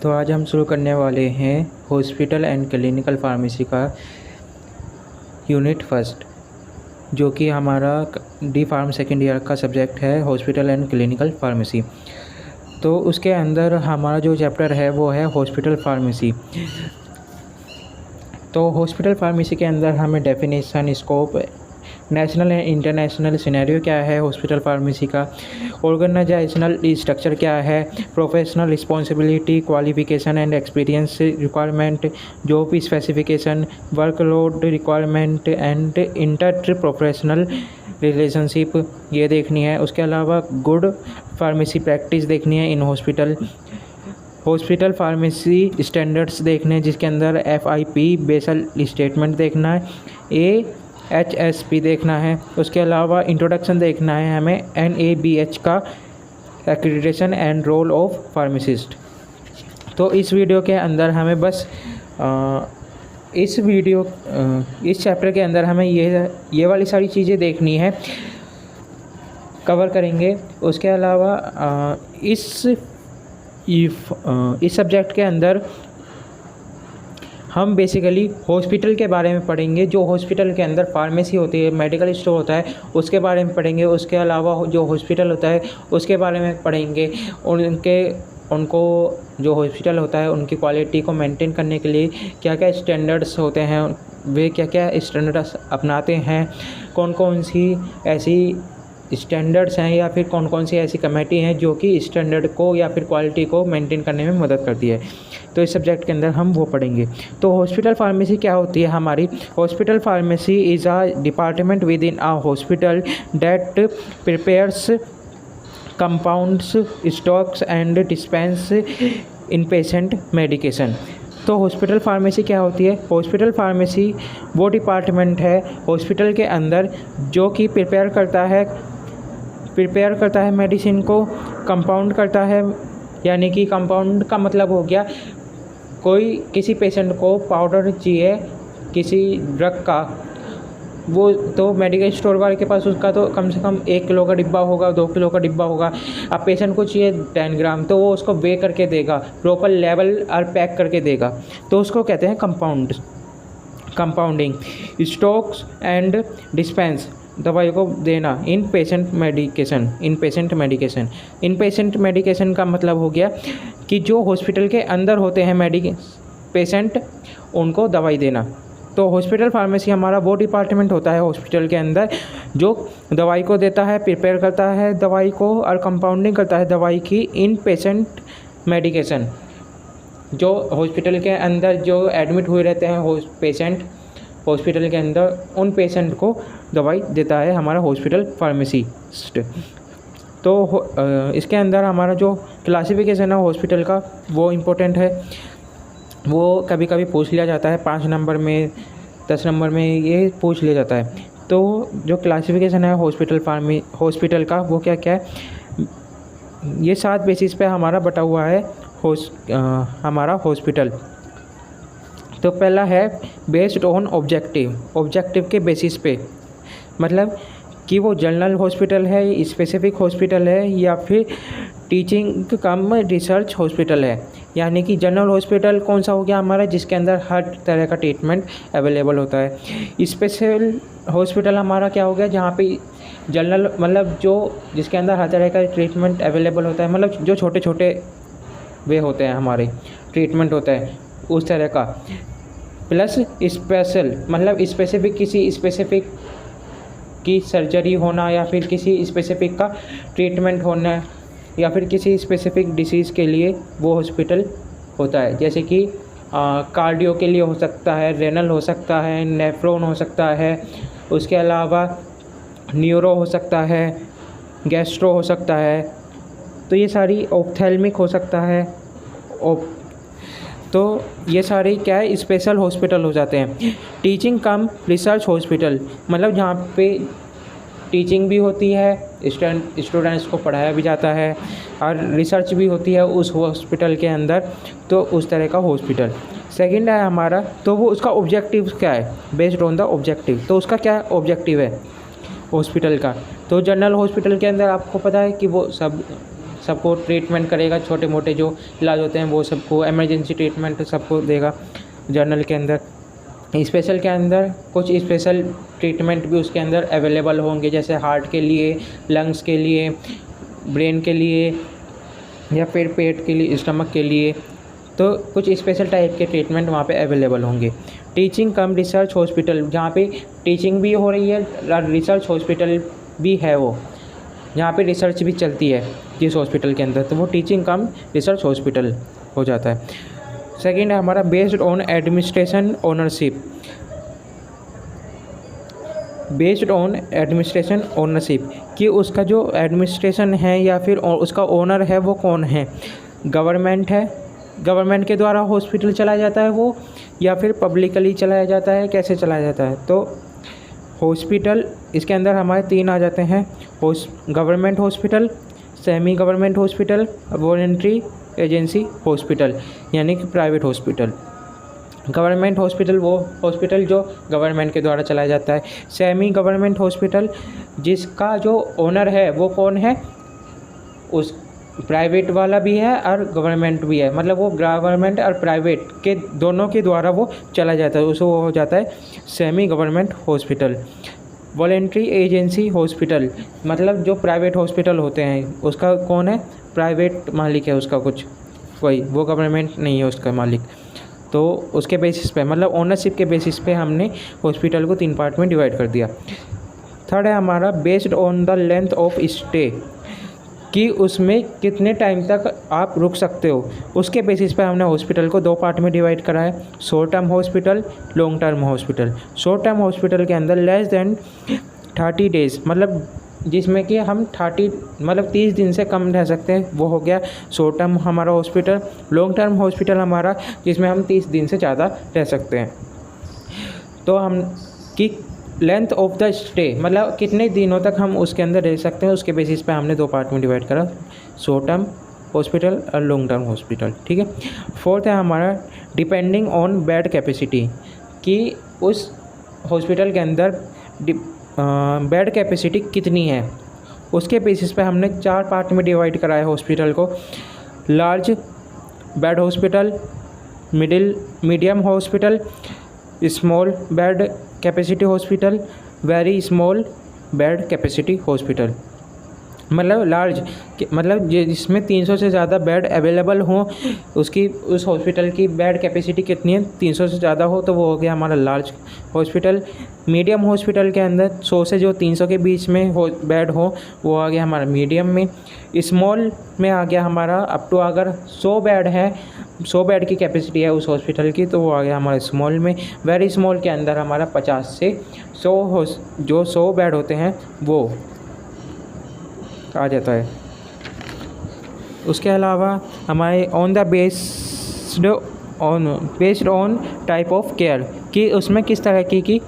तो आज हम शुरू करने वाले हैं हॉस्पिटल एंड क्लिनिकल फार्मेसी का यूनिट फर्स्ट, जो कि हमारा डी फार्म सेकेंड ईयर का सब्जेक्ट है हॉस्पिटल एंड क्लिनिकल फार्मेसी। तो उसके अंदर हमारा जो चैप्टर है वो है हॉस्पिटल फार्मेसी। तो हॉस्पिटल फार्मेसी के अंदर हमें definition, scope, national and international scenario क्या है हॉस्पिटल फार्मेसी का, ऑर्गेनाइजेशनल स्ट्रक्चर क्या है, professional responsibility, qualification and experience requirement, job specification, workload requirement and inter professional relationship ये देखनी है। उसके अलावा गुड फार्मेसी प्रैक्टिस देखनी है इन हॉस्पिटल फार्मेसी स्टैंडर्ड्स देखने हैं, जिसके अंदर FIP बेसल स्टेटमेंट देखना है, HSP देखना है। उसके अलावा इंट्रोडक्शन देखना है हमें NABH का, accreditation and role of pharmacist. तो इस वीडियो के अंदर हमें बस इस चैप्टर के अंदर हमें ये वाली सारी चीज़ें देखनी है, कवर करेंगे। उसके अलावा इस सब्जेक्ट के अंदर हम बेसिकली हॉस्पिटल के बारे में पढ़ेंगे। जो हॉस्पिटल के अंदर फार्मेसी होती है, मेडिकल स्टोर होता है, उसके बारे में पढ़ेंगे। उसके अलावा जो हॉस्पिटल होता है उसके बारे में पढ़ेंगे। उनको जो हॉस्पिटल होता है उनकी क्वालिटी को मेंटेन करने के लिए क्या क्या स्टैंडर्ड्स होते हैं, वे क्या क्या स्टैंडर्ड्स अपनाते हैं, कौन कौन सी ऐसी स्टैंडर्ड्स हैं या फिर कौन कौन सी ऐसी कमेटी हैं जो कि स्टैंडर्ड को या फिर क्वालिटी को मेंटेन करने में मदद करती है। तो इस सब्जेक्ट के अंदर हम वो पढ़ेंगे। तो हॉस्पिटल फार्मेसी क्या होती है हमारी? Hospital pharmacy is a department with in a hospital that prepares compounds, stocks and dispense in patient medication. तो हॉस्पिटल फार्मेसी क्या होती है? हॉस्पिटल फार्मेसी वो डिपार्टमेंट है हॉस्पिटल के अंदर जो कि प्रिपेयर करता है मेडिसिन को, कंपाउंड करता है। यानी कि कंपाउंड का मतलब हो गया, किसी पेशेंट को पाउडर चाहिए किसी ड्रग का, वो तो मेडिकल स्टोर वाले के पास उसका तो कम से कम 1 किलो का डिब्बा होगा, 2 किलो का डिब्बा होगा। अब पेशेंट को चाहिए 10 ग्राम, तो वो उसको वे करके देगा, प्रॉपर लेवल और पैक करके देगा। तो उसको कहते हैं कंपाउंडिंग। स्टॉक्स एंड डिस्पेंस, दवाई को देना। इन पेशेंट मेडिकेशन का मतलब हो गया कि जो हॉस्पिटल के अंदर होते हैं पेशेंट, उनको दवाई देना। तो हॉस्पिटल फार्मेसी हमारा वो डिपार्टमेंट होता है हॉस्पिटल के अंदर जो दवाई को देता है, प्रिपेयर करता है दवाई को और कंपाउंडिंग करता है दवाई की इन पेशेंट मेडिकेशन। जो हॉस्पिटल के अंदर जो एडमिट हुए रहते हैं पेशेंट हॉस्पिटल के अंदर, उन पेशेंट को दवाई देता है हमारा हॉस्पिटल फार्मेसिस्ट। तो इसके अंदर हमारा जो क्लासिफिकेशन है हॉस्पिटल का वो इम्पोर्टेंट है। वो कभी कभी पूछ लिया जाता है 5 नंबर में, 10 नंबर में, ये पूछ लिया जाता है। तो जो क्लासिफिकेशन है हॉस्पिटल का वो क्या क्या है, ये 7 बेसिस पे हमारा बटा हुआ है हमारा हॉस्पिटल। तो पहला है बेस्ड ऑन ऑब्जेक्टिव के बेसिस पे, मतलब कि वो जनरल हॉस्पिटल है, स्पेसिफिक हॉस्पिटल है या फिर टीचिंग कम रिसर्च हॉस्पिटल है। यानी कि जनरल हॉस्पिटल कौन सा हो गया हमारा, जिसके अंदर हर तरह का ट्रीटमेंट अवेलेबल होता है। स्पेशल हॉस्पिटल हमारा क्या हो गया, जहाँ पे जनरल मतलब जिसके अंदर हर तरह का ट्रीटमेंट अवेलेबल होता है, मतलब जो छोटे छोटे वे होते हैं हमारे ट्रीटमेंट होता है उस तरह का। प्लस स्पेशल मतलब किसी स्पेसिफिक की सर्जरी होना या फिर किसी स्पेसिफिक का ट्रीटमेंट होना या फिर किसी स्पेसिफिक डिसीज़ के लिए वो हॉस्पिटल होता है। जैसे कि कार्डियो के लिए हो सकता है, रेनल हो सकता है, नेफ्रॉन हो सकता है, उसके अलावा न्यूरो हो सकता है, गैस्ट्रो हो सकता है। तो ये सारी ऑप्थेल्मिक हो सकता है। तो ये सारे क्या है, स्पेशल हॉस्पिटल हो जाते हैं। टीचिंग कम रिसर्च हॉस्पिटल, मतलब जहाँ पे टीचिंग भी होती है, स्टूडेंट्स को पढ़ाया भी जाता है और रिसर्च भी होती है उस हॉस्पिटल के अंदर, तो उस तरह का हॉस्पिटल। सेकंड है हमारा, तो वो उसका ऑब्जेक्टिव क्या है, बेस्ड ऑन द ऑब्जेक्टिव। तो उसका क्या ऑब्जेक्टिव है हॉस्पिटल का? तो जनरल हॉस्पिटल के अंदर आपको पता है कि वो सबको ट्रीटमेंट करेगा, छोटे मोटे जो इलाज होते हैं वो सबको, इमरजेंसी ट्रीटमेंट सबको देगा जनरल के अंदर। स्पेशल के अंदर कुछ स्पेशल ट्रीटमेंट भी उसके अंदर अवेलेबल होंगे, जैसे हार्ट के लिए, लंग्स के लिए, ब्रेन के लिए या फिर पेट के लिए, स्टमक के लिए, तो कुछ स्पेशल टाइप के ट्रीटमेंट वहाँ पे अवेलेबल होंगे। टीचिंग कम रिसर्च हॉस्पिटल, जहाँ पे टीचिंग भी हो रही है और रिसर्च हॉस्पिटल भी है, वो जहाँ पे रिसर्च भी चलती है जिस हॉस्पिटल के अंदर, तो वो टीचिंग कम रिसर्च हॉस्पिटल हो जाता है। सेकेंड है हमारा based on administration ownership. Based on administration ownership कि उसका जो एडमिनिस्ट्रेशन है या फिर उसका ओनर है वो कौन है, गवर्नमेंट है, गवर्नमेंट के द्वारा हॉस्पिटल चलाया जाता है वो, या फिर पब्लिकली चलाया जाता है, कैसे चलाया जाता है। तो हॉस्पिटल इसके अंदर हमारे 3 आ जाते हैं, government hospital, semi government hospital, voluntary agency hospital यानी कि प्राइवेट हॉस्पिटल। गवर्नमेंट हॉस्पिटल वो हॉस्पिटल जो गवर्नमेंट के द्वारा चलाया जाता है। सेमी गवर्नमेंट हॉस्पिटल जिसका जो ओनर है वो कौन है, उस प्राइवेट वाला भी है और गवर्नमेंट भी है, मतलब वो गवर्नमेंट और प्राइवेट के दोनों के द्वारा वो चला जाता है, उसको वो हो जाता है semi government hospital. Voluntary agency hospital मतलब जो प्राइवेट हॉस्पिटल होते हैं उसका कौन है, प्राइवेट मालिक है उसका कुछ, कोई वो गवर्नमेंट नहीं है उसका मालिक। तो उसके बेसिस पे मतलब ओनरशिप के बेसिस पे हमने हॉस्पिटल को 3 पार्ट में डिवाइड कर दिया। थर्ड है हमारा based on the length of stay कि उसमें कितने टाइम तक आप रुक सकते हो, उसके बेसिस पे हमने हॉस्पिटल को 2 पार्ट में डिवाइड करा है, short term hospital, long term hospital. Short term hospital के अंदर लेस देन 30 डेज़ मतलब जिसमें कि हम 30 दिन से कम रह सकते हैं, वो हो गया शॉर्ट टर्म हमारा हॉस्पिटल। लॉन्ग टर्म हॉस्पिटल हमारा जिसमें हम 30 दिन से ज़्यादा रह सकते हैं। तो हम कि लेंथ ऑफ द स्टे मतलब कितने दिनों तक हम उसके अंदर रह सकते हैं, उसके बेसिस पे हमने 2 पार्ट में डिवाइड करा, शॉर्ट टर्म हॉस्पिटल और लॉन्ग टर्म हॉस्पिटल, ठीक है। फोर्थ है हमारा डिपेंडिंग ऑन बेड कैपेसिटी कि उस हॉस्पिटल के अंदर बेड कैपेसिटी कितनी है, उसके बेसिस पे हमने 4 पार्ट में डिवाइड करा है हॉस्पिटल को। Large bed hospital, medium hospital, small bed capacity hospital, very small bed capacity hospital. मतलब लार्ज मतलब जिसमें 300 से ज़्यादा बेड अवेलेबल हों, उसकी उस हॉस्पिटल की बेड कैपेसिटी कितनी है, 300 से ज़्यादा हो तो वो हो गया हमारा लार्ज हॉस्पिटल। मीडियम हॉस्पिटल के अंदर 100 से जो 300 के बीच में बेड हो वो आ गया हमारा मीडियम में। स्मॉल में आ गया हमारा अप टू अगर 100 बेड है, 100 बेड की कैपेसिटी है उस हॉस्पिटल की, तो वो आ गया हमारा स्मॉल में। वेरी स्मॉल के अंदर हमारा 50 से 100 बेड होते हैं वो आ जाता है। उसके अलावा हमारे based on type of care कि उसमें किस तरह की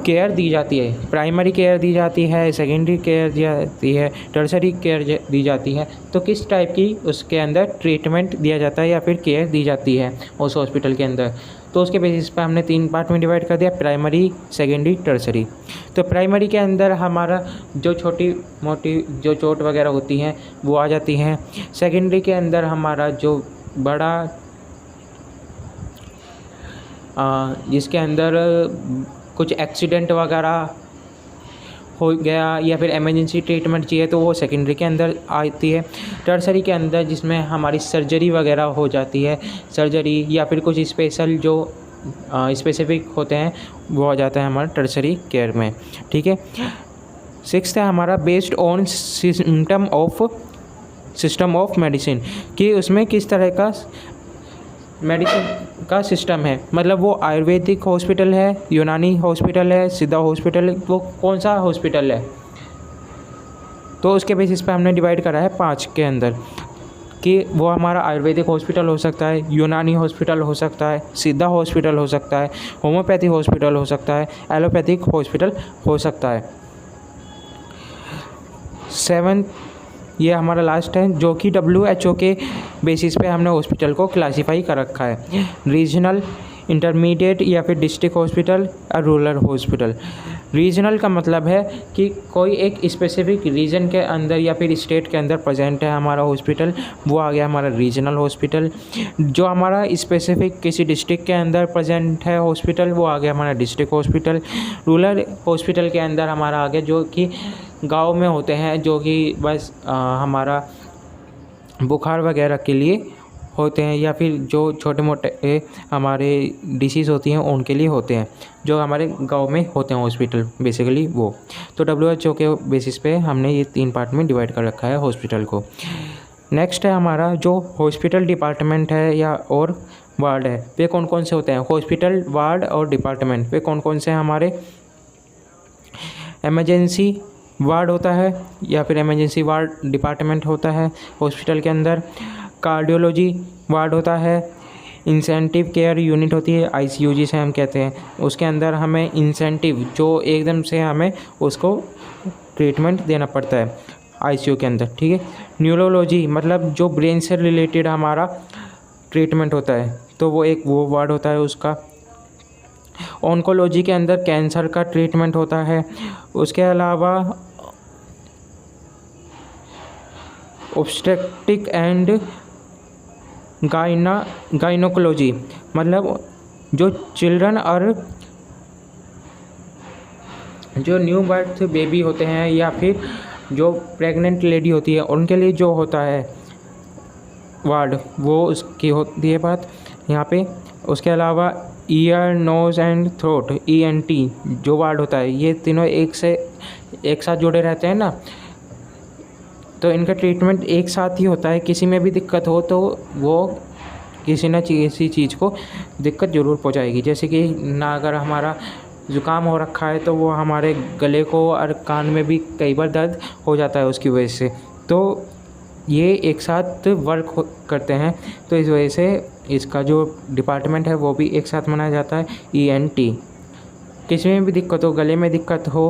केयर दी जाती है, प्राइमरी केयर दी जाती है, सेकेंडरी केयर दी जाती है, टर्सरी केयर दी जाती है, तो किस टाइप की उसके अंदर ट्रीटमेंट दिया जाता है या फिर केयर दी जाती है उस हॉस्पिटल के अंदर। तो उसके बेसिस पे हमने 3 पार्ट में डिवाइड कर दिया, प्राइमरी, सेकेंडरी, टर्सरी। तो प्राइमरी के अंदर हमारा जो छोटी मोटी जो चोट वगैरह होती हैं वो आ जाती हैं। सेकेंडरी के अंदर हमारा जो बड़ा जिसके अंदर कुछ एक्सीडेंट वगैरह हो गया या फिर इमरजेंसी ट्रीटमेंट चाहिए तो वो सेकेंडरी के अंदर आती है। टर्सरी के अंदर जिसमें हमारी सर्जरी वगैरह हो जाती है, सर्जरी या फिर कुछ स्पेशल जो स्पेसिफिक होते हैं वो आ जाता है हमारा टर्सरी केयर में, ठीक है। 6th है हमारा based on system of medicine कि उसमें किस तरह का मेडिसिन का सिस्टम है, मतलब वो आयुर्वेदिक हॉस्पिटल है, यूनानी हॉस्पिटल है, सिद्धा हॉस्पिटल, वो कौन सा हॉस्पिटल है। तो उसके बेसिस पे हमने डिवाइड करा है 5 के अंदर कि वो हमारा आयुर्वेदिक हॉस्पिटल हो सकता है, यूनानी हॉस्पिटल हो सकता है, सिद्धा हॉस्पिटल हो सकता है, होम्योपैथी हॉस्पिटल हो सकता है, एलोपैथिक हॉस्पिटल हो सकता है। 7 ये हमारा लास्ट है जो कि WHO के बेसिस पे हमने हॉस्पिटल को क्लासीफाई कर रखा है। रीजनल, इंटरमीडिएट या फिर डिस्ट्रिक्ट हॉस्पिटल और रूरल हॉस्पिटल। रीजनल का मतलब है कि कोई एक स्पेसिफिक रीजन के अंदर या फिर स्टेट के अंदर प्रेजेंट है हमारा हॉस्पिटल, वो आ गया हमारा रीजनल हॉस्पिटल। जो हमारा स्पेसिफिक किसी डिस्ट्रिक्ट के अंदर प्रेजेंट है हॉस्पिटल, वो आ गया हमारा डिस्ट्रिक्ट हॉस्पिटल। रूरल हॉस्पिटल के अंदर हमारा आ गया जो कि गाँव में होते हैं, जो कि बस हमारा बुखार वगैरह के लिए होते हैं, या फिर जो छोटे मोटे हमारे डिसीज़ होती हैं उनके लिए होते हैं, जो हमारे गांव में होते हैं हॉस्पिटल बेसिकली वो। तो WHO के बेसिस पे हमने ये 3 पार्ट में डिवाइड कर रखा है हॉस्पिटल को। नेक्स्ट है हमारा जो हॉस्पिटल डिपार्टमेंट है या और वार्ड है, वे कौन कौन से होते हैं। हॉस्पिटल वार्ड और डिपार्टमेंट वे कौन कौन से हैं हमारे। इमरजेंसी वार्ड होता है या फिर इमरजेंसी वार्ड डिपार्टमेंट होता है हॉस्पिटल के अंदर। कार्डियोलॉजी वार्ड होता है। इंसेंटिव केयर यूनिट होती है, ICU जिसे हम कहते हैं, उसके अंदर हमें इंसेंटिव जो एकदम से हमें उसको ट्रीटमेंट देना पड़ता है ICU के अंदर, ठीक है। न्यूरोलॉजी मतलब जो ब्रेन से रिलेटेड हमारा ट्रीटमेंट होता है, तो वो वार्ड होता है उसका। ऑन्कोलॉजी के अंदर कैंसर का ट्रीटमेंट होता है। उसके अलावा ऑब्स्टेट्रिक एंड गाइनोकोलॉजी मतलब जो चिल्ड्रन और जो न्यू बर्थ बेबी होते हैं या फिर जो प्रेग्नेंट लेडी होती है उनके लिए जो होता है वार्ड, वो उसकी होती है बात यहाँ पे। उसके अलावा ear nose and throat ENT जो वार्ड होता है, ये तीनों एक साथ जुड़े रहते हैं ना, तो इनका ट्रीटमेंट एक साथ ही होता है। किसी में भी दिक्कत हो तो वो किसी न किसी चीज़ को दिक्कत ज़रूर पहुंचाएगी। जैसे कि ना अगर हमारा ज़ुकाम हो रखा है तो वो हमारे गले को और कान में भी कई बार दर्द हो जाता है उसकी वजह से, तो ये एक साथ वर्क करते हैं। तो इस वजह से इसका जो डिपार्टमेंट है वो भी एक साथ मनाया जाता है ENT। किसी में भी दिक्कत हो, गले में दिक्कत हो